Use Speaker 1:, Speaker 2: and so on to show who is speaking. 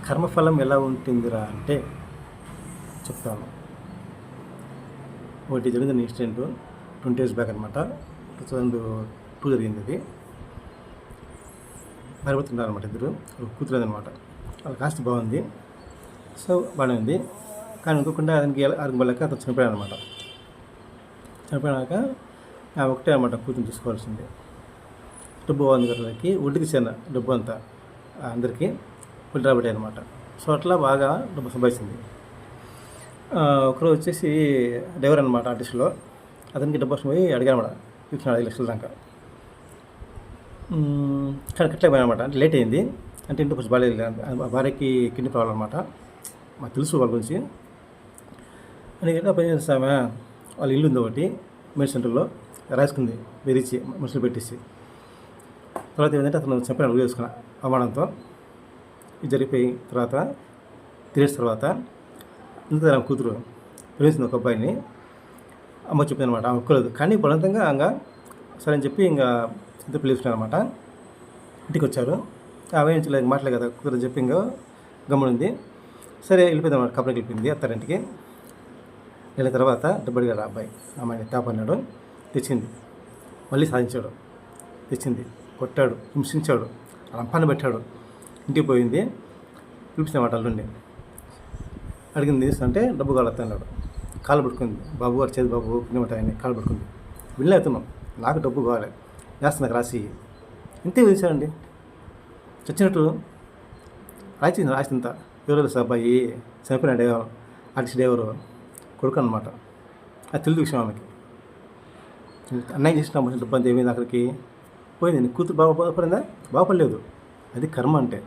Speaker 1: కర్మఫలం ఎలా ఉంటుందిరా అంటే చెప్తాను. ఒకటి జరిగిన ఇన్సిడెంట్ 20 years బ్యాక్ అనమాట. 2002 జరిగింది అది. భార్యాభర్తలు అనమాట, ఇద్దరు కూతురు అనమాట. వాళ్ళ కాస్త బాగుంది, సో బాగానే ఉంది. కానీ అనుకోకుండా అతనికి అరగబడలేక అతను చనిపోయాడు అనమాట. చనిపోయాక ఒకటే అనమాట కూతురు చూసుకోవాల్సింది. డబ్బు బాగుంది కదా, వడ్డీకి చేరిన డబ్బు అంతా అందరికీ వడ్డీ రాబడ్డాయి అనమాట. సో అట్లా బాగా డబ్బు సంపాదించింది. ఒకరోజు వచ్చేసి డ్రైవర్ అనమాట ఆర్టిస్ట్లో, అతనికి డబ్బు కోసం పోయి అడిగాను అనమాట, ఇచ్చినాడు 5 లక్షల దాకా. కానీ కట్టలేకపోయానమాట. అంటే లేట్ అయింది, అంటే ఇంట్లో కొంచెం బాగాలేదు, భార్యకి కిడ్నీ ప్రాబ్లం అనమాట. మాకు తెలుసు వాళ్ళ గురించి. అందుకంటే పని చేస్తామే, వాళ్ళ ఇల్లు ఉంది ఒకటి మెయిన్ సెంటర్లో, రాసుకుంది బెదిరించి మనుషులు పెట్టేసి. తర్వాత ఏంటంటే అతను చెప్పిన అడుగు చేసుకున్నా అవమానంతో. ఇది జరిగిపోయి తర్వాత 3 years తర్వాత ఇంత కూతురు పిలిచింది ఒక అబ్బాయిని. అమ్మ చెప్పింది అనమాట, ఆమె ఒక్కలేదు, కానీ బలవంతంగా ఇంకా సరే అని చెప్పి ఇంకా ఇంత పిలుచుకున్నారు అనమాట. ఇంటికి వచ్చారు. ఆమె మాటలే కదా కూతురు చెప్పి ఇంకా గమ్మునుంది. సరే వెళ్ళిపోయింది అనమాట, కంపెనీకి వెళ్ళిపోయింది అత్తారింటికి. వెళ్ళిన తర్వాత డబ్బు అడిగాడు ఆ అబ్బాయి, అమ్మాయిని తాపన్నాడు, తెచ్చింది. మళ్ళీ సాధించాడు, తెచ్చింది, కొట్టాడు, హింసించాడు, రంపాన్ని పెట్టాడు. ఇంటికి పోయింది, పిలిపిస్తామాట అల్లుండి. అడిగింది అంటే డబ్బు కావాలన్నాడు. కాలు పట్టుకుంది, బాబు గారు చేతి బాబు పిన్నమటాయని కాలు పట్టుకుంది. వెళ్ళేస్తున్నాం, నాకు డబ్బు కావాలి, వేస్తా నాకు రాసి. ఇంతే విధించాడండి, చచ్చినట్టు రాసింత. ఎవరు అబ్బాయి చనిపోయిన డ్రైవర్, ఆర్టిస్ట్ డ్రైవరు కొడుకు అనమాట. అది తెలియదు విషయం ఆమెకి. అన్నయ్య చేసిన డబ్బు అంతా ఏమైంది, అక్కడికి పోయింది. కూతురు బాగుపడిందా? బాగుపడలేదు. అది కర్మ అంటే.